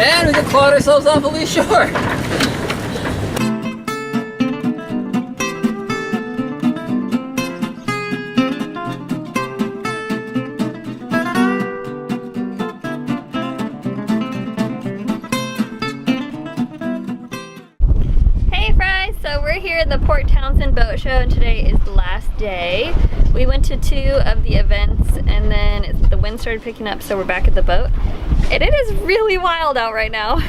And we can plot ourselves off a lee shore. So we're here at the Port Townsend Boat Show, and today is the last day. We went to 2 of the events, and then the wind started picking up, so we're back at the boat. And it is really wild out right now.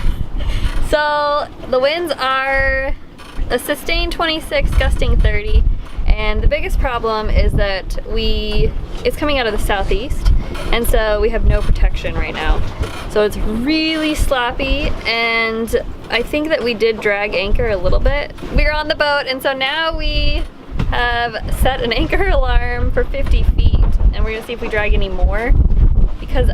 So the winds are a sustained 26, gusting 30, and the biggest problem is that it's coming out of the southeast, and so we have no protection right now. So it's really sloppy, and I think that we did drag anchor a little bit. We're on the boat, and so now we have set an anchor alarm for 50 feet, and we're gonna see if we drag any more, because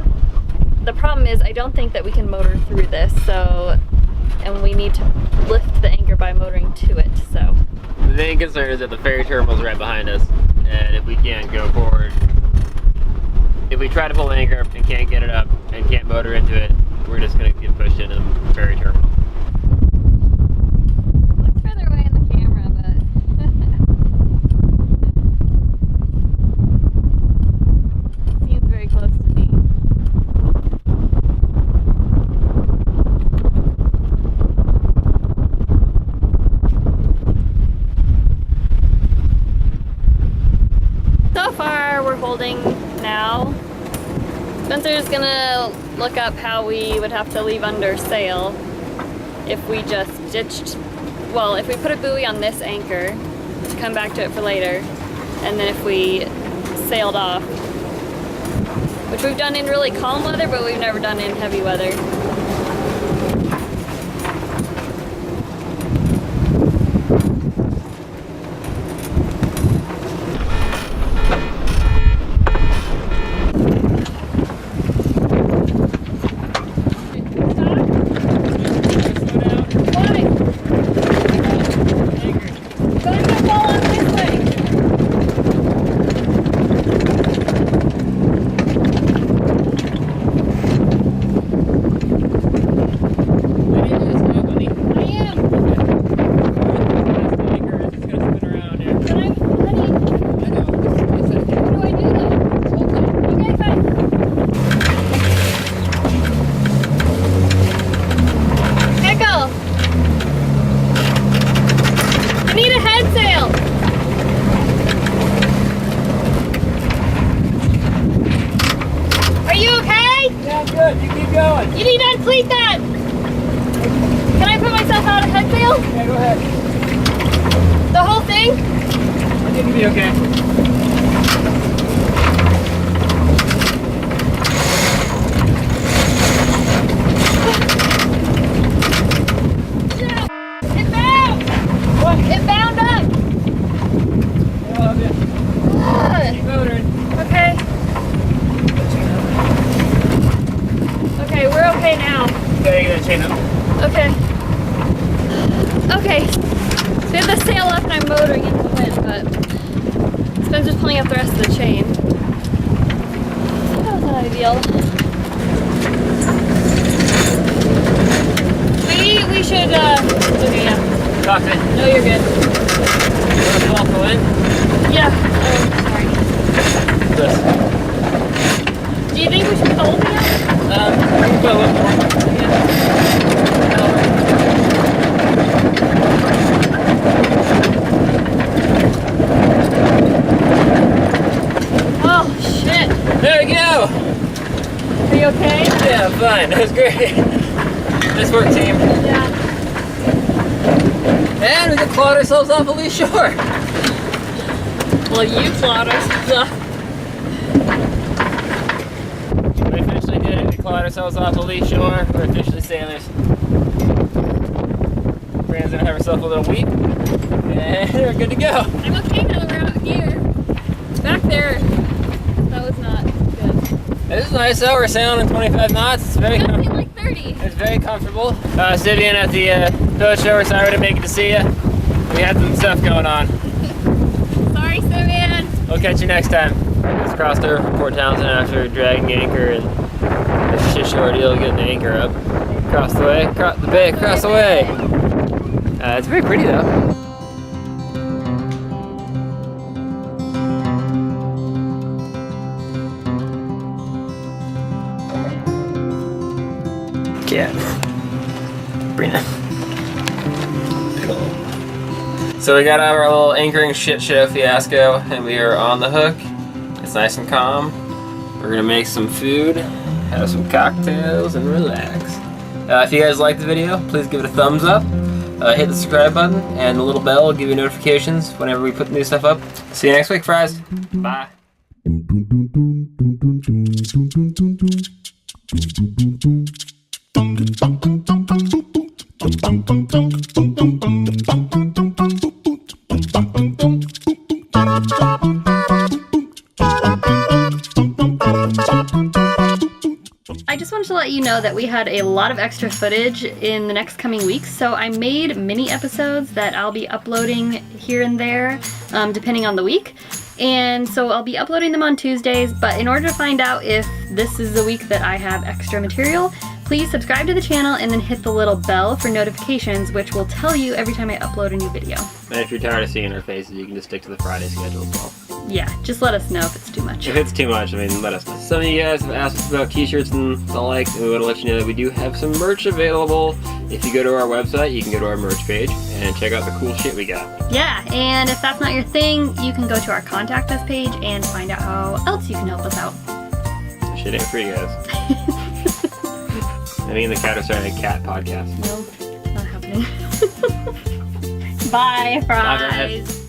the problem is I don't think that we can motor through this, and we need to lift the anchor by motoring to it, so. The main concern is that the ferry terminal is right behind us, and if we can't go forward, if we try to pull the anchor up and can't get it up and can't motor into it, we're just gonna get pushed into the ferry terminal. Looks further away in the camera, but seems very close to me. So far, we're holding now. Spencer's gonna look up how we would have to leave under sail if we just ditched, well, if we put a buoy on this anchor to come back to it for later, and then if we sailed off, which we've done in really calm weather, but we've never done in heavy weather. Good, you keep going. You need to unfleet that! Can I put myself out of head sail? Yeah, go ahead. The whole thing? I think it'll be okay. It bound! What? It bound up! I love it. Keep motoring. Okay. Okay, we're okay now. Okay, you're gonna chain up. Okay. Okay. So we have the sail up and I'm motoring into the wind, but Spencer's pulling up the rest of the chain. That was not ideal. We should, okay, yeah. Talk to me. No, you're good. You want to pull off the wind? Yeah. Oh, sorry. This. Do you think we should put the whole thing out? We can put a little more. Oh, shit. There we go. Are you okay? Yeah, I'm fine. That was great. Nice work, team. Yeah. And we can plot ourselves off a lee shore. Well, you plot us off. We officially did it. We clawed ourselves off the lee shore. We're officially sailors. Brandon's gonna have herself a little weep. And we're good to go. I'm okay now that we're out here. Back there, that was not good. This is nice though. We're sailing in 25 knots. It's very Nothing like 30. It's very comfortable. Vivian at the boat show. We're sorry to make it to see you. We had some stuff going on. Sorry, Simeon. We'll catch you next time. I just crossed over from Port Townsend after dragging anchor and a shit shore deal getting the anchor up. Across the way, across the bay, across the way. It's very pretty though. Yeah. Brina. So we got out of our little anchoring shit show fiasco and we are on the hook. It's nice and calm. We're gonna make some food, have some cocktails, and relax. If you guys liked the video, please give it a thumbs up. Hit the subscribe button and the little bell will give you notifications whenever we put new stuff up. See you next week, fries. Bye. I just wanted to let you know that we had a lot of extra footage in the next coming weeks, so I made mini episodes that I'll be uploading here and there, depending on the week. And so I'll be uploading them on Tuesdays, but in order to find out if this is the week that I have extra material, please subscribe to the channel and then hit the little bell for notifications, which will tell you every time I upload a new video. And if you're tired of seeing our faces, you can just stick to the Friday schedule as well. Yeah, just let us know if it's too much. If it's too much, I mean, let us know. Some of you guys have asked us about t-shirts and the like, and we want to let you know that we do have some merch available. If you go to our website, you can go to our merch page and check out the cool shit we got. Yeah, and if that's not your thing, you can go to our contact us page and find out how else you can help us out. That shit ain't free, guys. I mean, the cat are starting a cat podcast. No, not happening. Bye, fries. Bye, guys.